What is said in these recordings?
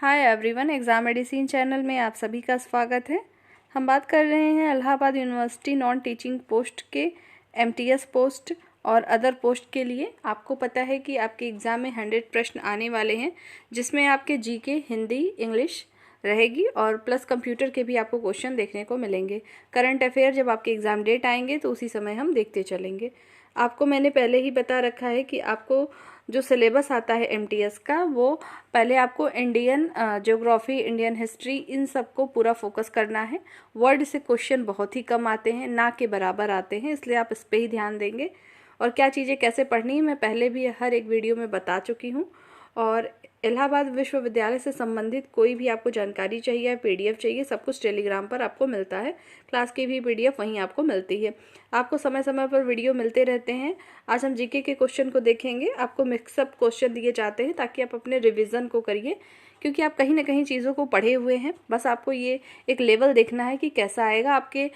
Hi everyone, exam medicine channel में आप सभी का स्वागत है। हम बात कर रहे हैं Allahabad university non teaching post के एमटीएस पोस्ट और अदर पोस्ट के लिए। आपको पता है कि आपके एग्ज़ाम में 100 प्रश्न आने वाले हैं, जिसमें आपके जीके, हिंदी, इंग्लिश रहेगी और प्लस कंप्यूटर के भी आपको क्वेश्चन देखने को मिलेंगे। करंट अफेयर जब आपके एग्ज़ाम डेट आएंगे तो उसी समय हम देखते चलेंगे। आपको मैंने पहले ही बता रखा है कि आपको जो सिलेबस आता है एमटीएस का, वो पहले आपको इंडियन ज्योग्राफी, इंडियन हिस्ट्री, इन सब को पूरा फोकस करना है। वर्ड से क्वेश्चन बहुत ही कम आते हैं, ना के बराबर आते हैं, इसलिए आप इस पे ही ध्यान देंगे। और क्या चीज़ें कैसे पढ़नी है मैं पहले भी हर एक वीडियो में बता चुकी हूँ। और इलाहाबाद विश्वविद्यालय से संबंधित कोई भी आपको जानकारी चाहिए या पीडीएफ चाहिए, सब कुछ टेलीग्राम पर आपको मिलता है। क्लास की भी पीडीएफ वहीं आपको मिलती है। आपको समय समय पर वीडियो मिलते रहते हैं। आज हम जीके के क्वेश्चन को देखेंगे। आपको मिक्सअप क्वेश्चन दिए जाते हैं ताकि आप अपने रिवीजन को करिए, क्योंकि आप कहीं ना कहीं चीज़ों को पढ़े हुए हैं। बस आपको ये एक लेवल देखना है कि कैसा आएगा। आपके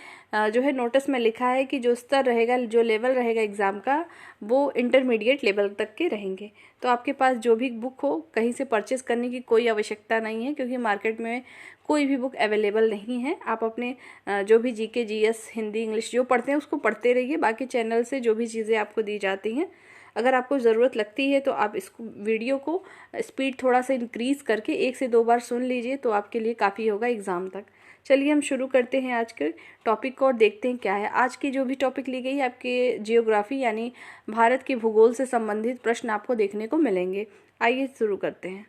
जो है नोटिस में लिखा है कि जो स्तर रहेगा, जो लेवल रहेगा एग्ज़ाम का, वो इंटरमीडिएट लेवल तक के रहेंगे। तो आपके पास जो भी बुक हो, कहीं से परचेस करने की कोई आवश्यकता नहीं है, क्योंकि मार्केट में कोई भी बुक अवेलेबल नहीं है। आप अपने जो भी जीके, जीएस, हिंदी, इंग्लिश जो पढ़ते हैं उसको पढ़ते रहिए। बाकी चैनल से जो भी चीज़ें आपको दी जाती हैं, अगर आपको ज़रूरत लगती है तो आप इसको वीडियो को स्पीड थोड़ा सा इंक्रीज़ करके 1 से 2 बार सुन लीजिए, तो आपके लिए काफ़ी होगा एग्ज़ाम तक। चलिए हम शुरू करते हैं आज के टॉपिक को और देखते हैं क्या है। आज की जो भी टॉपिक ली गई है, आपके जियोग्राफी यानी भारत के भूगोल से संबंधित प्रश्न आपको देखने को मिलेंगे। आइए शुरू करते हैं।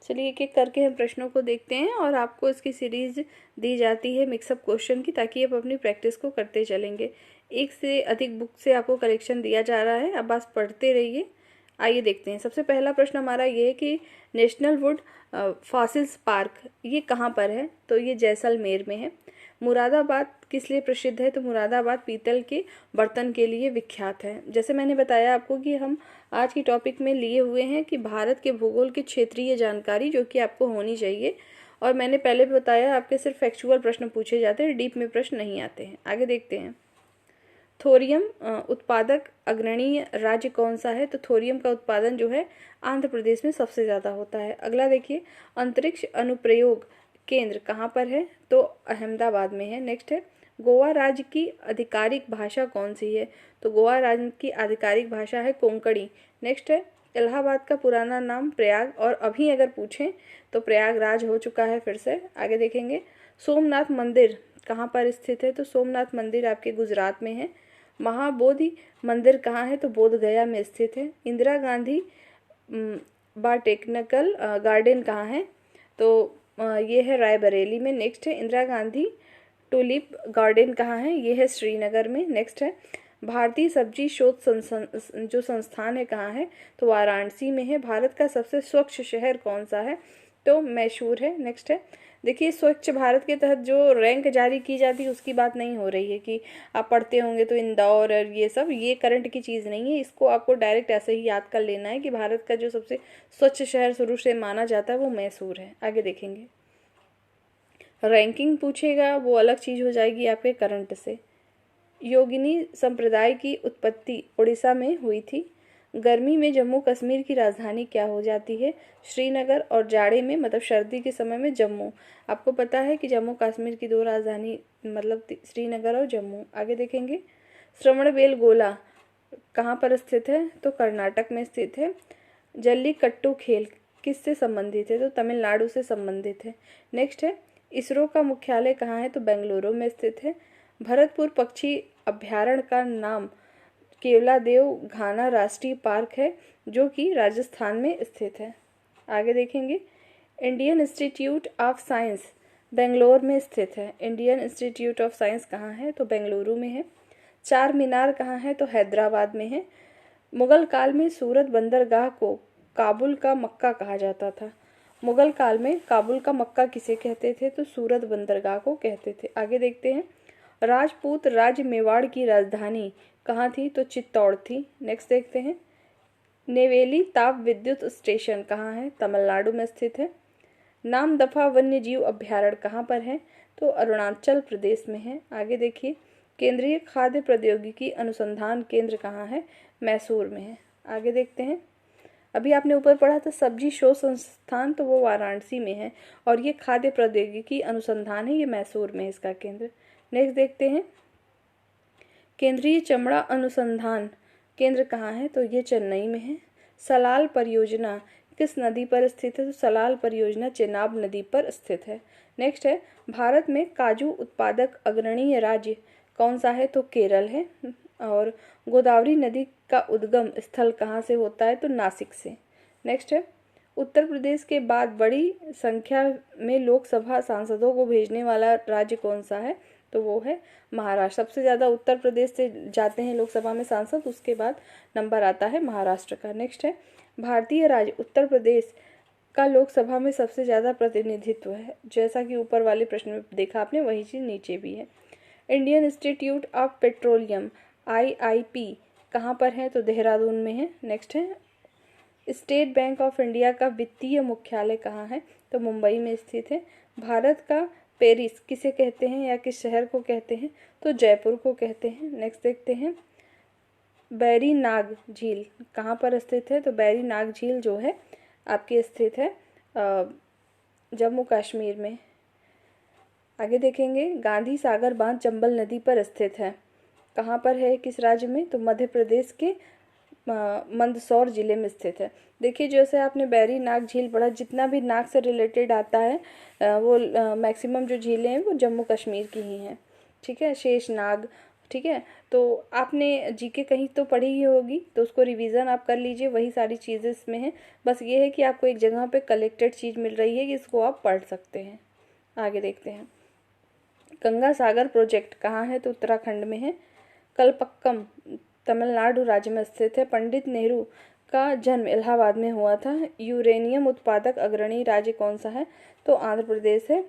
चलिए एक एक करके हम प्रश्नों को देखते हैं और आपको इसकी सीरीज दी जाती है मिक्सअप क्वेश्चन की, ताकि आप अपनी प्रैक्टिस को करते चलेंगे। एक से अधिक बुक से आपको कलेक्शन दिया जा रहा है, अब बस पढ़ते रहिए। आइए देखते हैं। सबसे पहला प्रश्न हमारा ये है कि नेशनल वुड फॉसिल्स पार्क ये कहाँ पर है? तो ये जैसलमेर में है। मुरादाबाद किस लिए प्रसिद्ध है? तो मुरादाबाद पीतल के बर्तन के लिए विख्यात है। जैसे मैंने बताया आपको कि हम आज की टॉपिक में लिए हुए हैं कि भारत के भूगोल की क्षेत्रीय जानकारी, जो कि आपको होनी चाहिए। और मैंने पहले भी बताया, आपके सिर्फ फैक्चुअल प्रश्न पूछे जाते हैं, डीप में प्रश्न नहीं आते हैं। आगे देखते हैं। थोरियम उत्पादक अग्रणी राज्य कौन सा है? तो थोरियम का उत्पादन जो है आंध्र प्रदेश में सबसे ज़्यादा होता है। अगला देखिए, अंतरिक्ष अनुप्रयोग केंद्र कहाँ पर है? तो अहमदाबाद में है। नेक्स्ट है, गोवा राज्य की आधिकारिक भाषा कौन सी है? तो गोवा राज्य की आधिकारिक भाषा है कोंकणी। नेक्स्ट है, इलाहाबाद का पुराना नाम प्रयाग, और अभी अगर पूछें तो प्रयागराज हो चुका है फिर से। आगे देखेंगे, सोमनाथ मंदिर कहाँ पर स्थित है? तो सोमनाथ मंदिर आपके गुजरात में है। महाबोधि मंदिर कहाँ है? तो बोध गया में स्थित है। इंदिरा गांधी बॉटेनिकल गार्डन कहाँ है? तो ये है रायबरेली में। नेक्स्ट है, इंदिरा गांधी टूलिप गार्डन कहाँ है? ये है श्रीनगर में। नेक्स्ट है, भारतीय सब्जी शोध जो संस्थान है कहाँ है? तो वाराणसी में है। भारत का सबसे स्वच्छ शहर कौन सा है? तो मैसूर है। नेक्स्ट है, देखिए स्वच्छ भारत के तहत जो रैंक जारी की जाती है उसकी बात नहीं हो रही है कि आप पढ़ते होंगे तो इंदौर और ये सब, ये करंट की चीज़ नहीं है। इसको आपको डायरेक्ट ऐसे ही याद कर लेना है कि भारत का जो सबसे स्वच्छ शहर शुरू से माना जाता है वो मैसूर है। आगे देखेंगे। रैंकिंग पूछेगा, वो अलग चीज़ हो जाएगी आपके करंट से। योगिनी संप्रदाय की उत्पत्ति उड़ीसा में हुई थी। गर्मी में जम्मू कश्मीर की राजधानी क्या हो जाती है? श्रीनगर। और जाड़े में मतलब सर्दी के समय में जम्मू। आपको पता है कि जम्मू कश्मीर की 2 राजधानी मतलब श्रीनगर और जम्मू। आगे देखेंगे, श्रवणबेल गोला कहाँ पर स्थित है? तो कर्नाटक में स्थित है। जल्लीकट्टू खेल किससे संबंधित है? तो तमिलनाडु से संबंधित है। नेक्स्ट है, इसरो का मुख्यालय कहाँ है? तो बेंगलुरु में स्थित है। भरतपुर पक्षी अभ्यारण्य का नाम केवलादेव घाना राष्ट्रीय पार्क है, जो कि राजस्थान में स्थित है। आगे देखेंगे, Indian institute of science Bangalore में स्थित है। इंडियन इंस्टीट्यूट ऑफ साइंस कहाँ है? तो बेंगलुरु में है। चार मीनार कहाँ है? तो हैदराबाद में है। मुगल काल में सूरत बंदरगाह को काबुल का मक्का कहा जाता था। मुगल काल में काबुल का मक्का किसे कहते थे? तो सूरत बंदरगाह को कहते थे। आगे देखते हैं, राजपूत राज्य मेवाड़ की राजधानी कहाँ थी? तो चित्तौड़ थी। नेक्स्ट देखते हैं, नेवेली ताप विद्युत स्टेशन कहाँ है? तमिलनाडु में स्थित है। नामदफा वन्य जीव अभ्यारण्य कहाँ पर है? तो अरुणाचल प्रदेश में है। आगे देखिए, केंद्रीय खाद्य प्रौद्योगिकी अनुसंधान केंद्र कहाँ है? मैसूर में है। आगे देखते हैं, अभी आपने ऊपर पढ़ा था सब्जी शोध संस्थान, तो वो वाराणसी में है। और ये खाद्य प्रौद्योगिकी अनुसंधान है, ये मैसूर में है इसका केंद्र। नेक्स्ट देखते हैं, केंद्रीय चमड़ा अनुसंधान केंद्र कहाँ है, तो ये चेन्नई में है। सलाल परियोजना किस नदी पर स्थित है, तो सलाल परियोजना चेनाब नदी पर स्थित है। नेक्स्ट है, भारत में काजू उत्पादक अग्रणीय राज्य कौन सा है, तो केरल है। और गोदावरी नदी का उद्गम स्थल कहाँ से होता है, तो नासिक से। नेक्स्ट है, उत्तर प्रदेश के बाद बड़ी संख्या में लोकसभा सांसदों को भेजने वाला राज्य कौन सा है, तो वो है महाराष्ट्र। सबसे ज़्यादा उत्तर प्रदेश से जाते हैं लोकसभा में सांसद, उसके बाद नंबर आता है महाराष्ट्र का। नेक्स्ट है, भारतीय राज्य उत्तर प्रदेश का लोकसभा में सबसे ज़्यादा प्रतिनिधित्व है। जैसा कि ऊपर वाले प्रश्न में देखा आपने, वही चीज़ नीचे भी है। Indian institute of petroleum IIP कहाँ पर है, तो देहरादून में है। नेक्स्ट है, स्टेट बैंक ऑफ इंडिया का वित्तीय मुख्यालय कहाँ है, तो मुंबई में स्थित है। भारत का पेरिस किसे कहते हैं या किस शहर को कहते हैं, तो जयपुर को कहते हैं। नेक्स्ट देखते हैं, बैरी नाग झील कहाँ पर स्थित है, तो बैरी नाग झील जो है आपकी स्थित है जम्मू कश्मीर में। आगे देखेंगे, गांधी सागर बांध चंबल नदी पर स्थित है, कहाँ पर है, किस राज्य में, तो मध्य प्रदेश के मंदसौर जिले में स्थित है। देखिए जैसे आपने बैरी नाग झील पढ़ा, जितना भी नाग से रिलेटेड आता है वो मैक्सिमम जो झीलें हैं वो जम्मू कश्मीर की ही हैं। ठीक है, शेष नाग। ठीक है, तो आपने जीके कहीं तो पढ़ी ही होगी, तो उसको रिवीजन आप कर लीजिए, वही सारी चीज़ें इसमें हैं। बस ये है कि आपको एक जगह पे कलेक्टेड चीज़ मिल रही है कि इसको आप पढ़ सकते हैं। आगे देखते हैं, गंगा सागर प्रोजेक्ट कहाँ है, तो उत्तराखंड में है। कलपक्कम तमिलनाडु राज्य में स्थित है। पंडित नेहरू का जन्म इलाहाबाद में हुआ था। यूरेनियम उत्पादक अग्रणी राज्य कौन सा है, तो आंध्र प्रदेश है।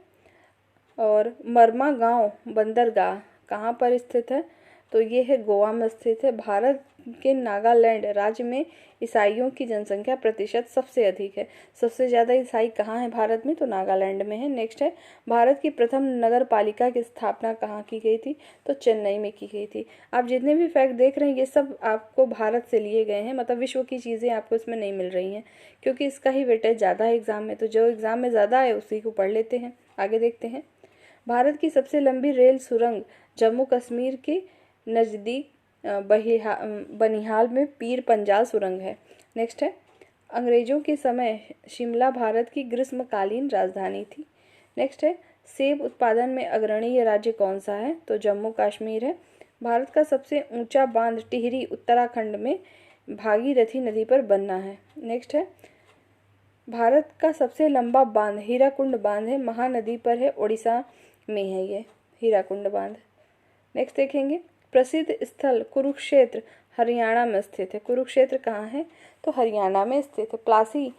और मरमा गांव बंदरगाह कहाँ पर स्थित है, तो ये है गोवा में स्थित है। भारत के नागालैंड राज्य में ईसाइयों की जनसंख्या प्रतिशत सबसे अधिक है। सबसे ज़्यादा ईसाई कहाँ है भारत में, तो नागालैंड में है। नेक्स्ट है, भारत की प्रथम नगर पालिका की स्थापना कहाँ की गई थी, तो चेन्नई में की गई थी। आप जितने भी फैक्ट देख रहे हैं ये सब आपको भारत से लिए गए हैं, मतलब विश्व की चीज़ें आपको इसमें नहीं मिल रही हैं, क्योंकि इसका ही वेटेज ज़्यादा है एग्जाम में। तो जो एग्जाम में ज़्यादा है उसी को पढ़ लेते हैं। आगे देखते हैं, भारत की सबसे लंबी रेल सुरंग जम्मू कश्मीर के नज़दीक बनिहाल में पीर पंजाल सुरंग है। नेक्स्ट है, अंग्रेजों के समय शिमला भारत की ग्रीष्मकालीन राजधानी थी। नेक्स्ट है, सेब उत्पादन में अग्रणीय राज्य कौन सा है, तो जम्मू कश्मीर है। भारत का सबसे ऊंचा बांध टिहरी उत्तराखंड में भागीरथी नदी पर बनना है। नेक्स्ट है, भारत का सबसे लंबा बांध हीराकुंड बांध है, महानदी पर है, उड़ीसा में है ये हीराकुंड बांध। नेक्स्ट देखेंगे, प्रसिद्ध स्थल कुरुक्षेत्र हरियाणा में स्थित है। कुरुक्षेत्र कहाँ है, तो हरियाणा में स्थित है। प्लासी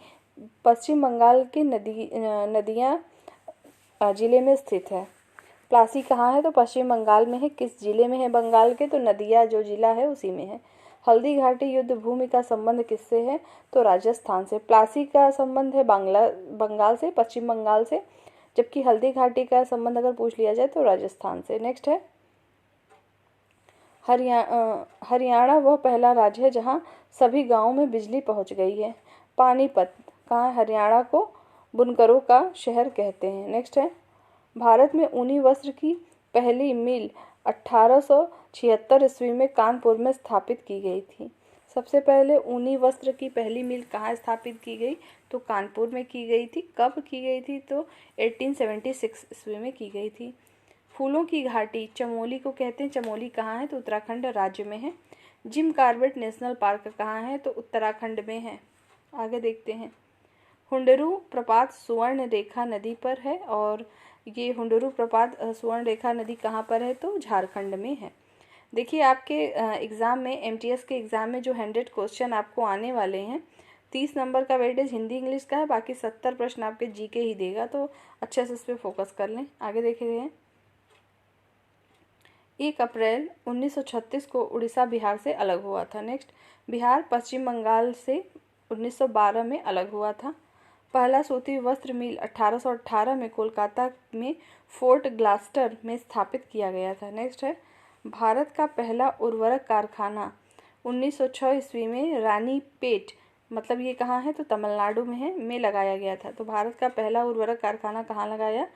पश्चिम बंगाल के नदियाँ जिले में स्थित है। प्लासी कहाँ है, तो पश्चिम बंगाल में है। किस जिले में है बंगाल के, तो नदिया जो जिला है उसी में है। हल्दी घाटी युद्ध भूमि का संबंध किससे है, तो राजस्थान से। प्लासी का संबंध है बंगाल से, पश्चिम बंगाल से, जबकि हल्दी घाटी का संबंध अगर पूछ लिया जाए तो राजस्थान से। नेक्स्ट है, हरियाणा वह पहला राज्य है जहां सभी गांवों में बिजली पहुंच गई है। पानीपत कहाँ, हरियाणा को बुनकरों का शहर कहते हैं। नेक्स्ट है, भारत में ऊनी वस्त्र की पहली मिल 1876 ईस्वी में कानपुर में स्थापित की गई थी। सबसे पहले ऊनी वस्त्र की पहली मिल कहाँ स्थापित की गई, तो कानपुर में की गई थी। कब की गई थी, तो 1876 ईस्वी में की गई थी। फूलों की घाटी चमोली को कहते हैं। चमोली कहाँ है, तो उत्तराखंड राज्य में है। जिम कॉर्बेट नेशनल पार्क कहाँ है, तो उत्तराखंड में है। आगे देखते हैं, हुंडरू प्रपात सुवर्ण रेखा नदी पर है, और ये हुंडरू प्रपात सुवर्ण रेखा नदी कहाँ पर है, तो झारखंड में है। देखिए आपके एग्ज़ाम में एमटीएस के एग्ज़ाम में जो 100 क्वेश्चन आपको आने वाले हैं, 30 नंबर का वेटेज हिंदी इंग्लिश का है, बाकी 70 प्रश्न आपके जीके ही देगा, तो अच्छे से इस पर फोकस कर लें। आगे देखे हैं, 1 अप्रैल 1936 को उड़ीसा बिहार से अलग हुआ था। नेक्स्ट, बिहार पश्चिम बंगाल से 1912 में अलग हुआ था। पहला सूती वस्त्र मिल 1818 में कोलकाता में फोर्ट ग्लास्टर में स्थापित किया गया था। नेक्स्ट है, भारत का पहला उर्वरक कारखाना 1906 ईस्वी में रानीपेट मतलब ये कहाँ है, तो तमिलनाडु में लगाया गया था। तो भारत का पहला उर्वरक कारखाना कहाँ लगाया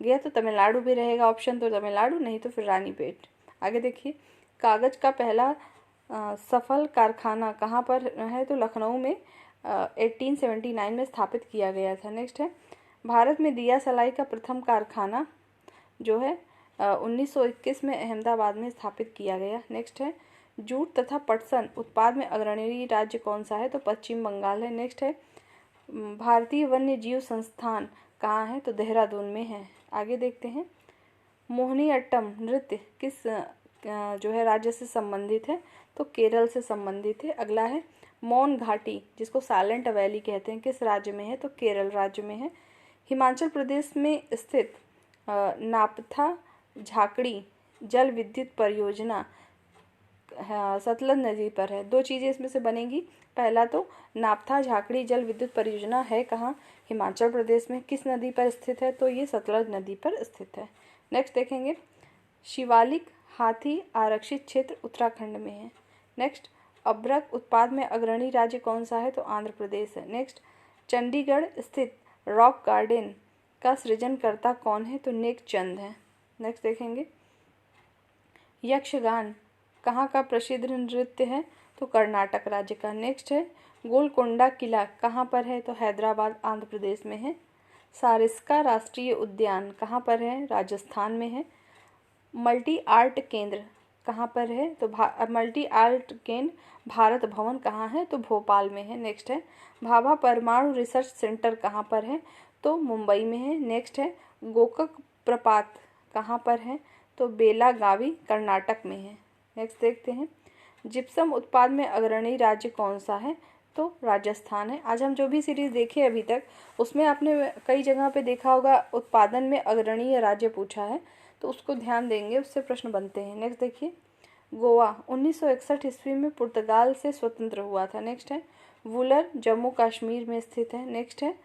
गया, तो तमिलनाडु भी रहेगा ऑप्शन, तो तमिलनाडु, नहीं तो फिर रानीपेट। आगे देखिए, कागज का पहला सफल कारखाना कहाँ पर है, तो लखनऊ में 1879 में स्थापित किया गया था। नेक्स्ट है, भारत में दिया सलाई का प्रथम कारखाना जो है 1921 में अहमदाबाद में स्थापित किया गया। नेक्स्ट है, जूट तथा पटसन उत्पाद में अग्रणी राज्य कौन सा है, तो पश्चिम बंगाल है। नेक्स्ट है, भारतीय वन्य जीव संस्थान कहाँ है, तो देहरादून में है। आगे देखते हैं, मोहिनीअट्टम नृत्य किस जो है राज्य से संबंधित है, तो केरल से संबंधित है। अगला है, मौन घाटी जिसको साइलेंट वैली कहते हैं किस राज्य में है, तो केरल राज्य में है। हिमाचल प्रदेश में स्थित नापथा झाकड़ी जल विद्युत परियोजना सतलज नदी पर है। दो चीज़ें इसमें से बनेंगी, पहला तो नापथा झाकड़ी जल विद्युत परियोजना है कहाँ, हिमाचल प्रदेश में, किस नदी पर स्थित है, तो ये सतलज नदी पर स्थित है। नेक्स्ट देखेंगे, शिवालिक हाथी आरक्षित क्षेत्र उत्तराखंड में है। नेक्स्ट, अभ्रक उत्पाद में अग्रणी राज्य कौन सा है, तो आंध्र प्रदेश है। नेक्स्ट, चंडीगढ़ स्थित रॉक गार्डन का सृजनकर्ता कौन है, तो नेक चंद है। नेक्स्ट देखेंगे, यक्षगान कहाँ का प्रसिद्ध नृत्य है, तो कर्नाटक राज्य का। नेक्स्ट है, गोलकोंडा किला कहाँ पर है, तो हैदराबाद आंध्र प्रदेश में है। सारिस्का राष्ट्रीय उद्यान कहाँ पर है, राजस्थान में है। मल्टी आर्ट केंद्र कहाँ पर है, तो मल्टी आर्ट केंद्र भारत भवन कहाँ है, तो भोपाल में है। नेक्स्ट है, भाभा परमाणु रिसर्च सेंटर कहाँ पर है, तो मुंबई में है। नेक्स्ट है, गोकक प्रपात कहाँ पर है, तो बेलागावी कर्नाटक में है। नेक्स्ट देखते हैं, जिप्सम उत्पाद में अग्रणी राज्य कौन सा है, तो राजस्थान है। आज हम जो भी सीरीज़ देखे अभी तक उसमें आपने कई जगह पे देखा होगा उत्पादन में अग्रणी राज्य पूछा है, तो उसको ध्यान देंगे, उससे प्रश्न बनते हैं। नेक्स्ट देखिए, गोवा 1961 ईस्वी में पुर्तगाल से स्वतंत्र हुआ था। नेक्स्ट है, वुलर जम्मू कश्मीर में स्थित है। नेक्स्ट है,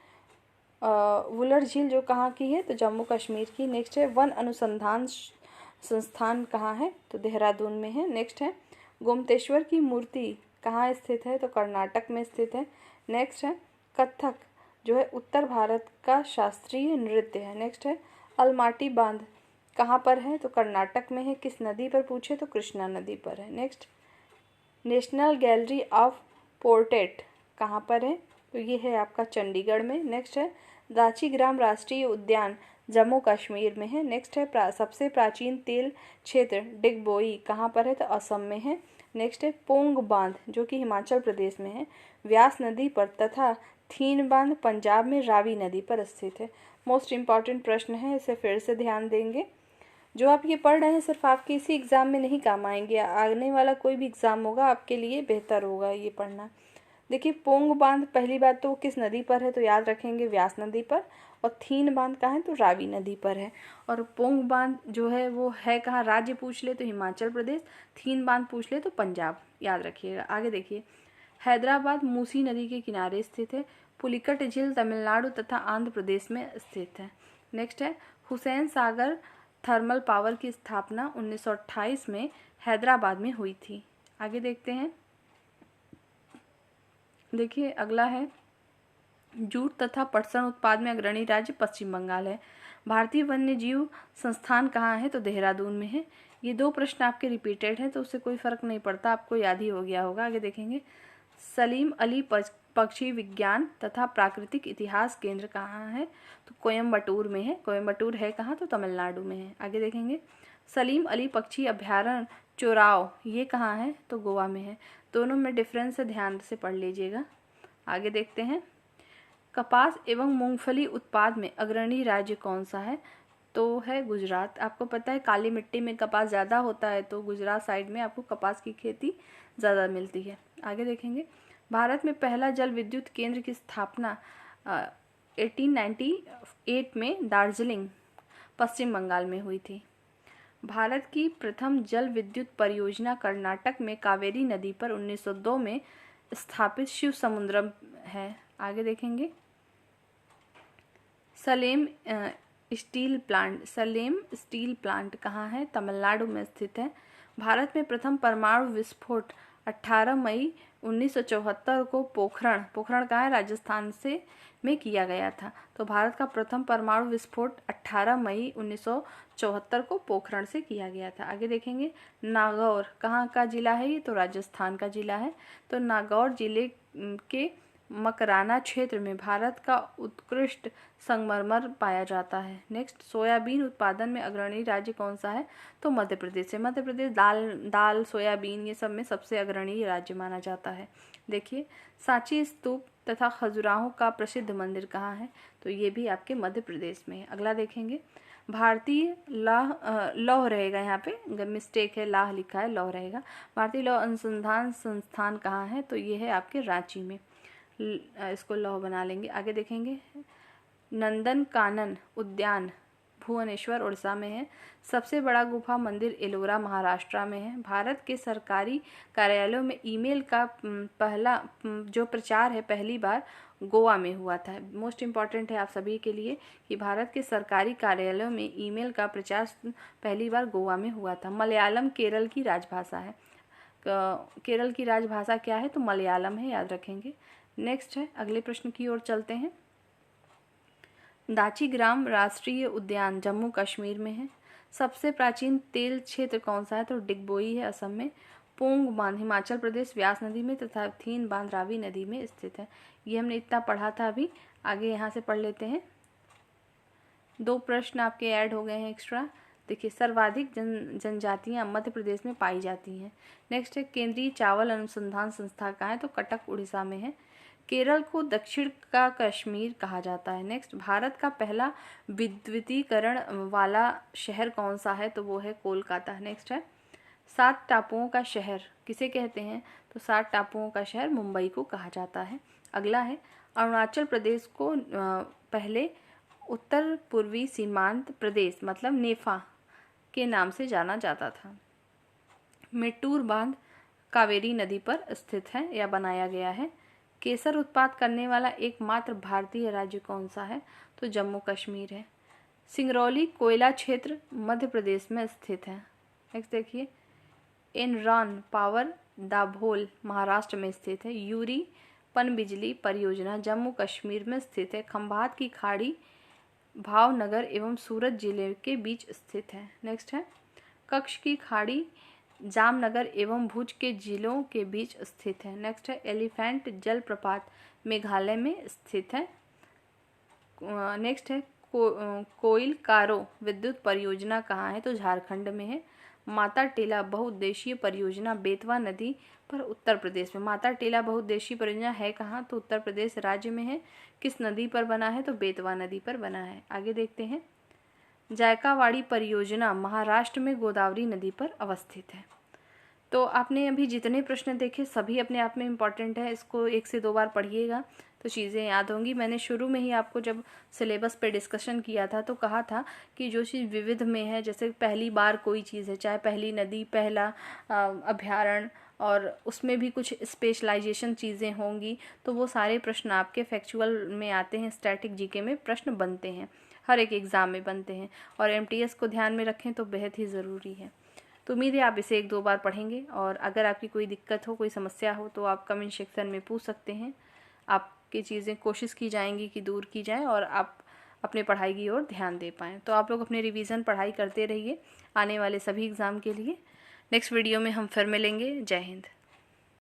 वुलर झील जो कहाँ की है, तो जम्मू कश्मीर की। नेक्स्ट है, वन अनुसंधान संस्थान कहाँ है, तो देहरादून में है। नेक्स्ट है, गोमतेश्वर की मूर्ति कहाँ स्थित है, तो कर्नाटक में स्थित है। नेक्स्ट है, कथक जो है उत्तर भारत का शास्त्रीय नृत्य है। नेक्स्ट है, अलमाटी बांध कहाँ पर है, तो कर्नाटक में है। किस नदी पर पूछे, तो कृष्णा नदी पर है। Next, national gallery of portrait कहाँ पर है, तो ये है आपका चंडीगढ़ में। नेक्स्ट है, दाचीग्राम राष्ट्रीय उद्यान जम्मू कश्मीर में है। नेक्स्ट है, सबसे प्राचीन तेल क्षेत्र डिगबोई कहाँ पर है, तो असम में है। नेक्स्ट है, पोंग बांध जो कि हिमाचल प्रदेश में है व्यास नदी पर, तथा थीन बांध पंजाब में रावी नदी पर स्थित है। मोस्ट इम्पॉर्टेंट प्रश्न है, इसे फिर से ध्यान देंगे। जो आप ये पढ़ रहे हैं सिर्फ आपके इसी एग्ज़ाम में नहीं काम आएंगे, आने वाला कोई भी एग्ज़ाम होगा आपके लिए बेहतर होगा ये पढ़ना। देखिए, पोंग बांध पहली बात तो किस नदी पर है, तो याद रखेंगे व्यास नदी पर। और थीन बांध कहाँ है, तो रावी नदी पर है। और पोंग बांध जो है वो है कहाँ, राज्य पूछ ले तो हिमाचल प्रदेश, थीन बांध पूछ ले तो पंजाब, याद रखिएगा। आगे देखिए, हैदराबाद मूसी नदी के किनारे स्थित है। पुलिकट झील तमिलनाडु तथा आंध्र प्रदेश में स्थित है। नेक्स्ट है, हुसैन सागर थर्मल पावर की स्थापना 1928 में हैदराबाद में हुई थी। आगे देखते हैं, देखिए अगला है, जूट तथा पटसन उत्पाद में अग्रणी राज्य पश्चिम बंगाल है। भारतीय वन्य जीव संस्थान कहाँ है, तो देहरादून में है। ये दो प्रश्न आपके रिपीटेड हैं तो उससे कोई फर्क नहीं पड़ता, आपको याद ही हो गया होगा। आगे देखेंगे, सलीम अली पक्षी विज्ञान तथा प्राकृतिक इतिहास केंद्र कहाँ है, तो कोयम्बटूर में है। कोयम्बटूर है कहाँ, तो तमिलनाडु में है। आगे देखेंगे, सलीम अली पक्षी अभ्यारण्य चोराव ये कहाँ है, तो गोवा में है। दोनों में डिफरेंस है, ध्यान से पढ़ लीजिएगा। आगे देखते हैं, कपास एवं मूंगफली उत्पाद में अग्रणी राज्य कौन सा है, तो है गुजरात। आपको पता है काली मिट्टी में कपास ज़्यादा होता है, तो गुजरात साइड में आपको कपास की खेती ज़्यादा मिलती है। आगे देखेंगे, भारत में पहला जल विद्युत केंद्र की स्थापना 1898 में दार्जिलिंग पश्चिम बंगाल में हुई थी। भारत की प्रथम जल विद्युत परियोजना कर्नाटक में कावेरी नदी पर 1902 में स्थापित शिव समुद्रम है। आगे देखेंगे, सलेम स्टील प्लांट कहाँ है, तमिलनाडु में स्थित है। भारत में प्रथम परमाणु विस्फोट 18 मई 1974 को पोखरण कहाँ है, राजस्थान से में किया गया था। तो भारत का प्रथम परमाणु विस्फोट 18 मई 1974 को पोखरण से किया गया था। आगे देखेंगे, नागौर कहाँ का जिला है ये, तो राजस्थान का जिला है। तो नागौर जिले के मकराना क्षेत्र में भारत का उत्कृष्ट संगमरमर पाया जाता है। नेक्स्ट, सोयाबीन उत्पादन में अग्रणी राज्य कौन सा है, तो मध्य प्रदेश है। मध्य प्रदेश दाल सोयाबीन ये सब में सबसे अग्रणी राज्य माना जाता है। देखिए, सांची स्तूप तथा खजुराहो का प्रसिद्ध मंदिर कहाँ है, तो ये भी आपके मध्य प्रदेश में है। अगला देखेंगे, भारतीय लौह रहेगा, यहाँ पे मिस्टेक है, लाह लिखा है, लौह रहेगा। भारतीय लौह अनुसंधान संस्थान कहाँ है, तो ये है आपके रांची में, इसको लौह बना लेंगे। आगे देखेंगे, नंदन कानन उद्यान भुवनेश्वर उड़ीसा में है। सबसे बड़ा गुफा मंदिर एलोरा महाराष्ट्र में है। भारत के सरकारी कार्यालयों में ईमेल का पहला जो प्रचार है पहली बार गोवा में हुआ था। मोस्ट इम्पॉर्टेंट है आप सभी के लिए कि भारत के सरकारी कार्यालयों में ईमेल का प्रचार पहली बार गोवा में हुआ था। मलयालम केरल की राजभाषा है। केरल की राजभाषा क्या है, तो मलयालम है, याद रखेंगे। नेक्स्ट है, अगले प्रश्न की ओर चलते हैं। दाचीग्राम राष्ट्रीय उद्यान जम्मू कश्मीर में है। सबसे प्राचीन तेल क्षेत्र कौन सा है, तो डिगबोई है, असम में। पोंग बांध हिमाचल प्रदेश व्यास नदी में तथा थीन बांध रावी नदी में स्थित है। ये हमने इतना पढ़ा था अभी, आगे यहाँ से पढ़ लेते हैं। 2 प्रश्न आपके ऐड हो गए हैं एक्स्ट्रा। देखिए, सर्वाधिक जनजातियाँ मध्य प्रदेश में पाई जाती हैं। नेक्स्ट है, केंद्रीय चावल अनुसंधान संस्था कहाँ है, तो कटक उड़ीसा में है। केरल को दक्षिण का कश्मीर कहा जाता है। नेक्स्ट, भारत का पहला विद्युतीकरण वाला शहर कौन सा है, तो वो है कोलकाता। नेक्स्ट है, 7 टापुओं का शहर किसे कहते हैं, तो 7 टापुओं का शहर मुंबई को कहा जाता है। अगला है, अरुणाचल प्रदेश को पहले उत्तर पूर्वी सीमांत प्रदेश मतलब नेफा के नाम से जाना जाता था। मेट्टूर बांध कावेरी नदी पर स्थित है या बनाया गया है। केसर उत्पाद करने वाला एकमात्र भारतीय राज्य कौन सा है, तो जम्मू कश्मीर है। सिंगरौली कोयला क्षेत्र मध्य प्रदेश में स्थित है। नेक्स्ट देखिए, एनरॉन पावर दाभोल महाराष्ट्र में स्थित है। यूरी पनबिजली परियोजना जम्मू कश्मीर में स्थित है। खंभात की खाड़ी भावनगर एवं सूरत जिले के बीच स्थित है। नेक्स्ट है, कच्छ की खाड़ी जामनगर एवं भुज के जिलों के बीच स्थित है। नेक्स्ट है, एलिफेंट जलप्रपात मेघालय में स्थित है। नेक्स्ट है, कोयल कारो विद्युत परियोजना कहाँ है, तो झारखंड में है। माता टेला बहुउद्देशीय परियोजना बेतवा नदी पर उत्तर प्रदेश में। माता टेला बहुउद्देशीय परियोजना है कहाँ, तो उत्तर प्रदेश राज्य में है। किस नदी पर बना है, तो बेतवा नदी पर बना है। आगे देखते हैं, जायकावाड़ी परियोजना महाराष्ट्र में गोदावरी नदी पर अवस्थित है। तो आपने अभी जितने प्रश्न देखे सभी अपने आप में इम्पॉर्टेंट है, इसको 1 से 2 बार पढ़िएगा तो चीज़ें याद होंगी। मैंने शुरू में ही आपको जब सिलेबस पे डिस्कशन किया था तो कहा था कि जो चीज़ विविध में है, जैसे पहली बार कोई चीज़ है, चाहे पहली नदी, पहला अभ्यारण्य, और उसमें भी कुछ स्पेशलाइजेशन चीज़ें होंगी, तो वो सारे प्रश्न आपके फैक्चुअल में आते हैं, स्टैटिक जीके में प्रश्न बनते हैं, हर एक एग्ज़ाम में बनते हैं, और एमटीएस को ध्यान में रखें तो बेहद ही ज़रूरी है। तो उम्मीद है आप इसे 1-2 बार पढ़ेंगे, और अगर आपकी कोई दिक्कत हो, कोई समस्या हो तो आप कमेंट सेक्शन में पूछ सकते हैं। आपकी चीज़ें कोशिश की जाएंगी कि दूर की जाए और आप अपने पढ़ाई की ओर ध्यान दे पाएँ। तो आप लोग अपने रिवीजन पढ़ाई करते रहिए आने वाले सभी एग्ज़ाम के लिए। नेक्स्ट वीडियो में हम फिर मिलेंगे। जय हिंद।